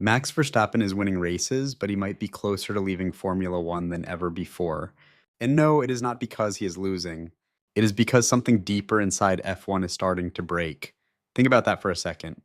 Max Verstappen is winning races, but he might be closer to leaving Formula One than ever before. And no, it is not because he is losing. It is because something deeper inside F1 is starting to break. Think about that for a second.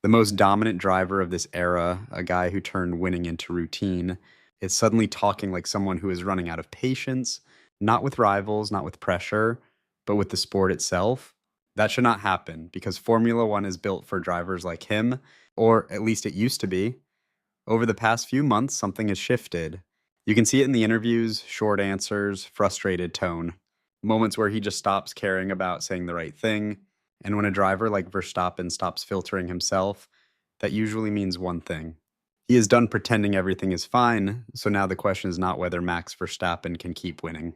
The most dominant driver of this era, a guy who turned winning into routine, is suddenly talking like someone who is running out of patience, not with rivals, not with pressure, but with the sport itself. That should not happen because Formula One is built for drivers like him, or at least it used to be. Over the past few months, something has shifted. You can see it in the interviews, short answers, frustrated tone, moments where he just stops caring about saying the right thing. And when a driver like Verstappen stops filtering himself, that usually means one thing. He is done pretending everything is fine, so now the question is not whether Max Verstappen can keep winning.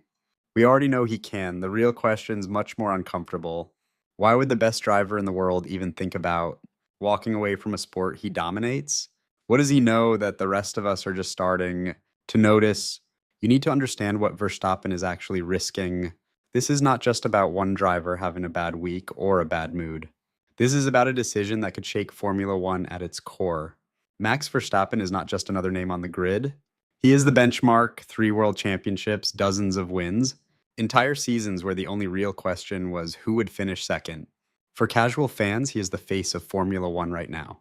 We already know he can. The real question is much more uncomfortable. Why would the best driver in the world even think about walking away from a sport he dominates? What does he know that the rest of us are just starting to notice? You need to understand what Verstappen is actually risking. This is not just about one driver having a bad week or a bad mood. This is about a decision that could shake Formula One at its core. Max Verstappen is not just another name on the grid. He is the benchmark, 3 world championships, dozens of wins, entire seasons where the only real question was who would finish second. For casual fans, he is the face of Formula One right now.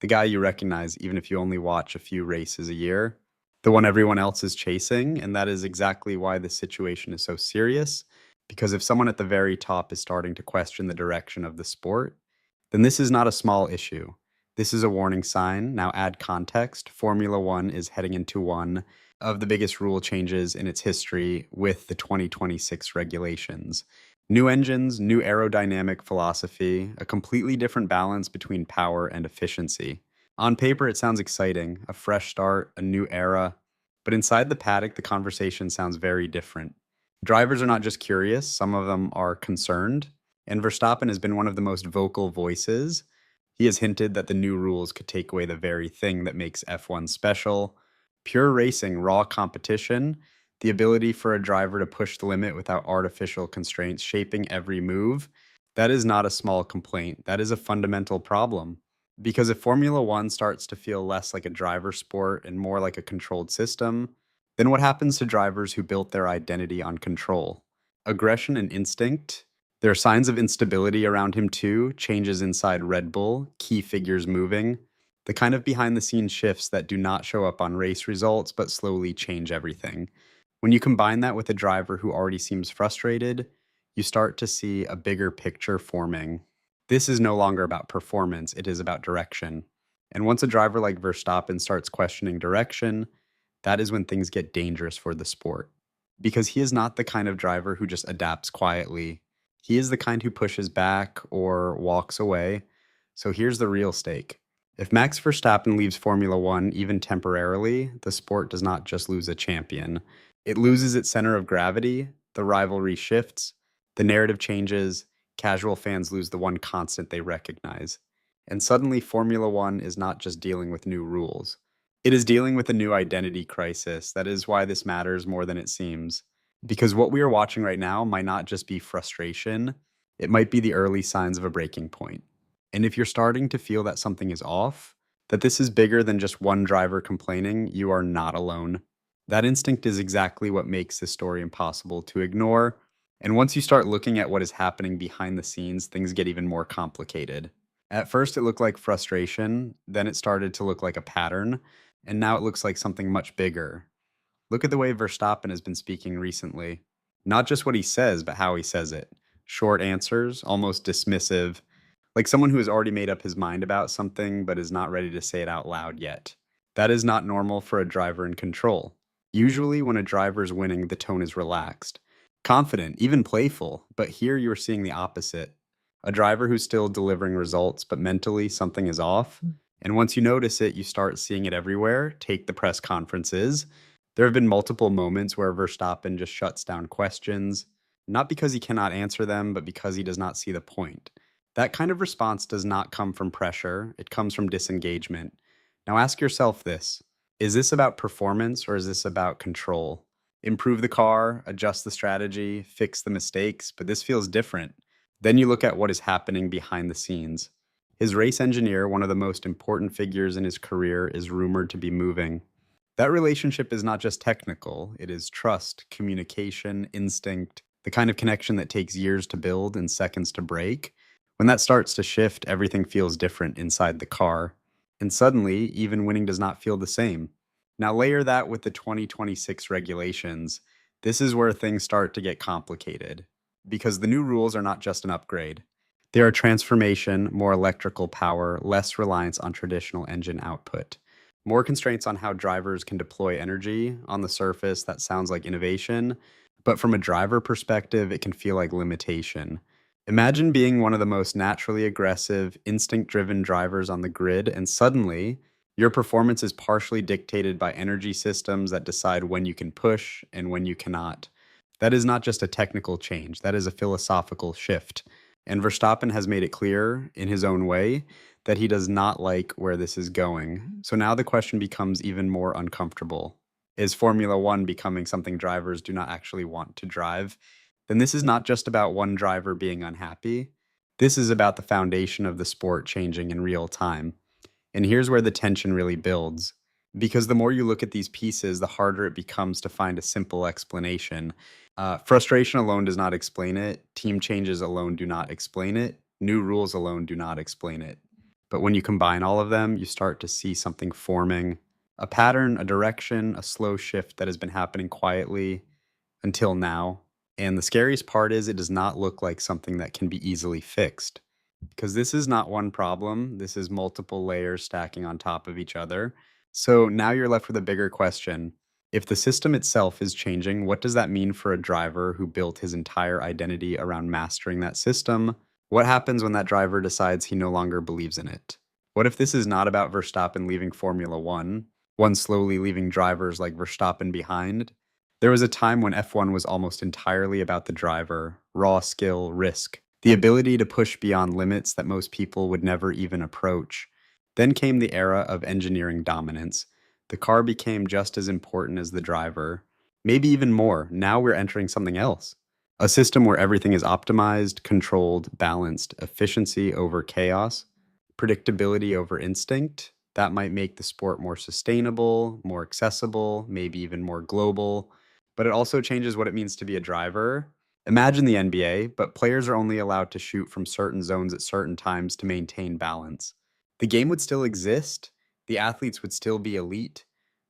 The guy you recognize even if you only watch a few races a year, the one everyone else is chasing, and that is exactly why this situation is so serious. Because if someone at the very top is starting to question the direction of the sport, then this is not a small issue. This is a warning sign. Now, add context. Formula One is heading into one of the biggest rule changes in its history with the 2026 regulations. New engines, new aerodynamic philosophy, a completely different balance between power and efficiency. On paper, it sounds exciting, a fresh start, a new era. But inside the paddock, the conversation sounds very different. Drivers are not just curious, some of them are concerned. And Verstappen has been one of the most vocal voices. He has hinted that the new rules could take away the very thing that makes F1 special: pure racing, raw competition, the ability for a driver to push the limit without artificial constraints shaping every move. That is not a small complaint. That is a fundamental problem. Because if Formula One starts to feel less like a driver sport and more like a controlled system, then what happens to drivers who built their identity on control? Aggression and instinct? There are signs of instability around him too, changes inside Red Bull, key figures moving, the kind of behind the scenes shifts that do not show up on race results but slowly change everything. When you combine that with a driver who already seems frustrated, you start to see a bigger picture forming. This is no longer about performance, it is about direction. And once a driver like Verstappen starts questioning direction, that is when things get dangerous for the sport. Because he is not the kind of driver who just adapts quietly. He is the kind who pushes back or walks away. So here's the real stake. If Max Verstappen leaves Formula One even temporarily, the sport does not just lose a champion. It loses its center of gravity, the rivalry shifts, the narrative changes, casual fans lose the one constant they recognize. And suddenly, Formula One is not just dealing with new rules. It is dealing with a new identity crisis. That is why this matters more than it seems. Because what we are watching right now might not just be frustration, it might be the early signs of a breaking point. And if you're starting to feel that something is off, that this is bigger than just one driver complaining, you are not alone. That instinct is exactly what makes this story impossible to ignore. And once you start looking at what is happening behind the scenes, things get even more complicated. At first, it looked like frustration, then it started to look like a pattern, and now it looks like something much bigger. Look at the way Verstappen has been speaking recently. Not just what he says, but how he says it. Short answers, almost dismissive, like someone who has already made up his mind about something but is not ready to say it out loud yet. That is not normal for a driver in control. Usually, when a driver is winning, the tone is relaxed, confident, even playful, but here you're seeing the opposite. A driver who's still delivering results, but mentally something is off. And once you notice it, you start seeing it everywhere. Take the press conferences. There have been multiple moments where Verstappen just shuts down questions, not because he cannot answer them, but because he does not see the point. That kind of response does not come from pressure, it comes from disengagement. Now ask yourself this: is this about performance or is this about control? Improve the car, adjust the strategy, fix the mistakes, but this feels different. Then you look at what is happening behind the scenes. His race engineer, one of the most important figures in his career, is rumored to be moving. That relationship is not just technical, it is trust, communication, instinct, the kind of connection that takes years to build and seconds to break. When that starts to shift, everything feels different inside the car. And suddenly, even winning does not feel the same. Now, layer that with the 2026 regulations. This is where things start to get complicated. Because the new rules are not just an upgrade, they are transformation, more electrical power, less reliance on traditional engine output. More constraints on how drivers can deploy energy. On the surface, that sounds like innovation, but from a driver perspective, it can feel like limitation. Imagine being one of the most naturally aggressive, instinct driven drivers on the grid, and suddenly, your performance is partially dictated by energy systems that decide when you can push and when you cannot. That is not just a technical change, that is a philosophical shift. And Verstappen has made it clear, in his own way, that he does not like where this is going. So now the question becomes even more uncomfortable. Is Formula One becoming something drivers do not actually want to drive? Then this is not just about one driver being unhappy. This is about the foundation of the sport changing in real time. And here's where the tension really builds. Because the more you look at these pieces, the harder it becomes to find a simple explanation. Frustration alone does not explain it. Team changes alone do not explain it. New rules alone do not explain it. But when you combine all of them, you start to see something forming, a pattern, a direction, a slow shift that has been happening quietly until now. And the scariest part is it does not look like something that can be easily fixed. Because this is not one problem, this is multiple layers stacking on top of each other. So now you're left with a bigger question. If the system itself is changing, what does that mean for a driver who built his entire identity around mastering that system? What happens when that driver decides he no longer believes in it? What if this is not about Verstappen leaving Formula One slowly leaving drivers like Verstappen behind? There was a time when F1 was almost entirely about the driver, raw skill, risk, the ability to push beyond limits that most people would never even approach. Then came the era of engineering dominance. The car became just as important as the driver, maybe even more. Now we're entering something else. A system where everything is optimized, controlled, balanced, efficiency over chaos, predictability over instinct. That might make the sport more sustainable, more accessible, maybe even more global. But it also changes what it means to be a driver. Imagine the NBA, but players are only allowed to shoot from certain zones at certain times to maintain balance. The game would still exist, the athletes would still be elite,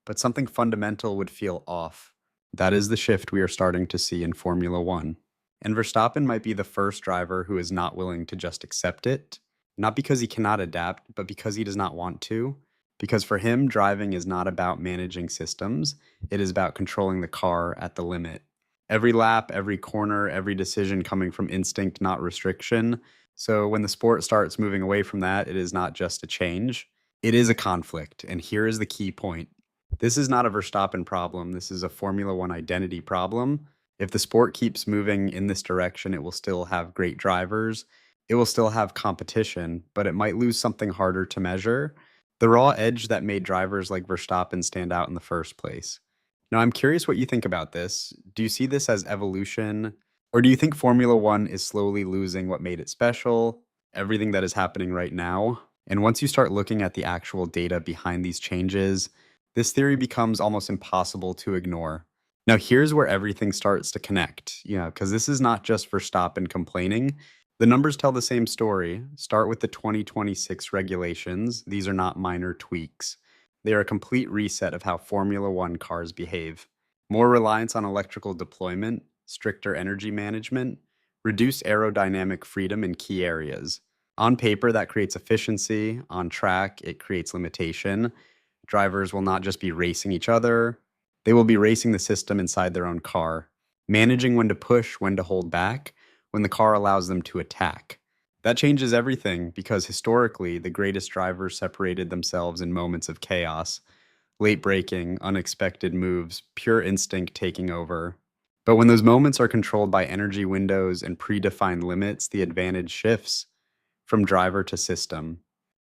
but something fundamental would feel off. That is the shift we are starting to see in Formula One. And Verstappen might be the first driver who is not willing to just accept it, not because he cannot adapt, but because he does not want to. Because for him, driving is not about managing systems, it is about controlling the car at the limit. Every lap, every corner, every decision coming from instinct, not restriction. So when the sport starts moving away from that, it is not just a change, it is a conflict. And here is the key point. This is not a Verstappen problem, this is a Formula One identity problem. If the sport keeps moving in this direction, it will still have great drivers, it will still have competition, but it might lose something harder to measure, the raw edge that made drivers like Verstappen stand out in the first place. Now, I'm curious what you think about this. Do you see this as evolution? Or do you think Formula One is slowly losing what made it special, everything that is happening right now? And once you start looking at the actual data behind these changes, this theory becomes almost impossible to ignore. Now, here's where everything starts to connect, because this is not just Verstappen complaining. The numbers tell the same story. Start with the 2026 regulations. These are not minor tweaks. They are a complete reset of how Formula One cars behave. More reliance on electrical deployment, stricter energy management, reduced aerodynamic freedom in key areas. On paper, that creates efficiency. On track, it creates limitation. Drivers will not just be racing each other, they will be racing the system inside their own car, managing when to push, when to hold back, when the car allows them to attack. That changes everything because historically, the greatest drivers separated themselves in moments of chaos, late braking, unexpected moves, pure instinct taking over. But when those moments are controlled by energy windows and predefined limits, the advantage shifts from driver to system.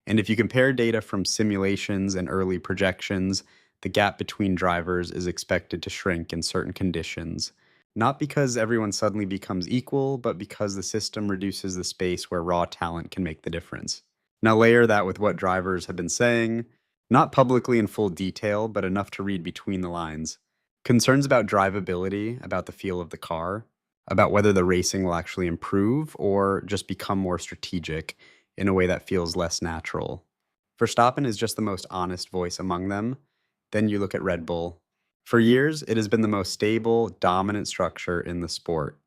And if you compare data from simulations and early projections, the gap between drivers is expected to shrink in certain conditions. Not because everyone suddenly becomes equal, but because the system reduces the space where raw talent can make the difference. Now layer that with what drivers have been saying, not publicly in full detail, but enough to read between the lines. Concerns about drivability, about the feel of the car, about whether the racing will actually improve or just become more strategic in a way that feels less natural. Verstappen is just the most honest voice among them. Then you look at Red Bull. For years, it has been the most stable, dominant structure in the sport.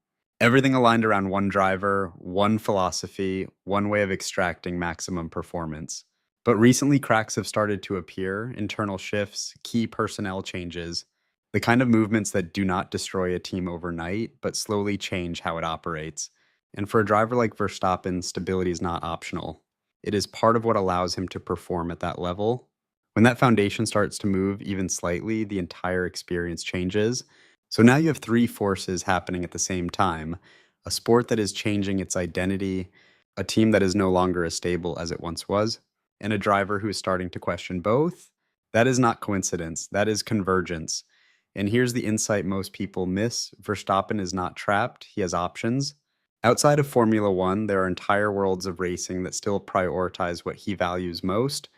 Everything aligned around one driver, one philosophy, one way of extracting maximum performance. But recently, cracks have started to appear, internal shifts, key personnel changes, the kind of movements that do not destroy a team overnight, but slowly change how it operates. And for a driver like Verstappen, stability is not optional. It is part of what allows him to perform at that level. When that foundation starts to move even slightly, the entire experience changes. So now you have three forces happening at the same time: a sport that is changing its identity, a team that is no longer as stable as it once was, and a driver who is starting to question both. That is not coincidence, that is convergence. And here's the insight most people miss: Verstappen is not trapped, he has options. Outside of Formula One, there are entire worlds of racing that still prioritize what he values most: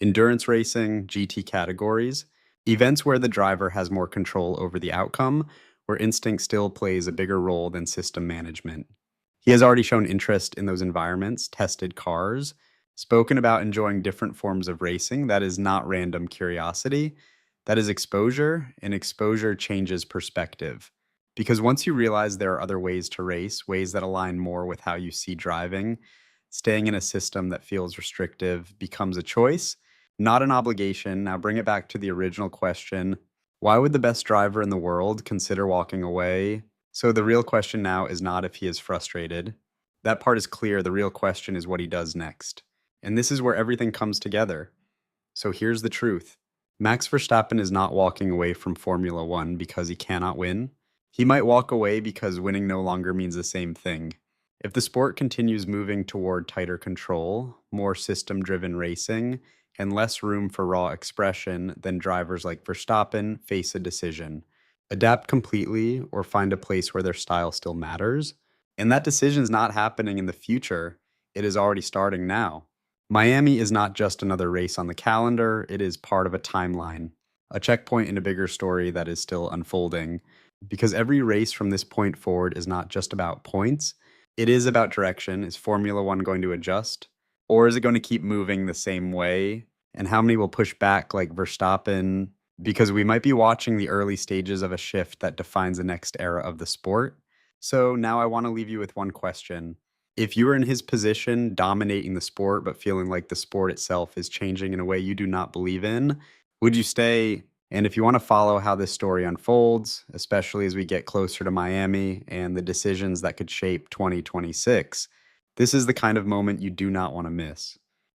endurance racing, GT categories, events where the driver has more control over the outcome, where instinct still plays a bigger role than system management. He has already shown interest in those environments, tested cars, spoken about enjoying different forms of racing. That is not random curiosity. That is exposure, and exposure changes perspective. Because once you realize there are other ways to race, ways that align more with how you see driving, staying in a system that feels restrictive becomes a choice, not an obligation. Now bring it back to the original question: why would the best driver in the world consider walking away? So the real question now is not if he is frustrated. That part is clear. The real question is what he does next. And this is where everything comes together. So here's the truth: Max Verstappen is not walking away from Formula One because he cannot win. He might walk away because winning no longer means the same thing. If the sport continues moving toward tighter control, more system driven racing, and less room for raw expression, then drivers like Verstappen face a decision: adapt completely or find a place where their style still matters. And that decision is not happening in the future, it is already starting now. Miami is not just another race on the calendar, it is part of a timeline, a checkpoint in a bigger story that is still unfolding. Because every race from this point forward is not just about points, it is about direction. Is Formula One going to adjust? Or is it going to keep moving the same way? And how many will push back like Verstappen? Because we might be watching the early stages of a shift that defines the next era of the sport. So now I want to leave you with one question. If you were in his position, dominating the sport, but feeling like the sport itself is changing in a way you do not believe in, would you stay? And if you want to follow how this story unfolds, especially as we get closer to Miami and the decisions that could shape 2026, this is the kind of moment you do not want to miss.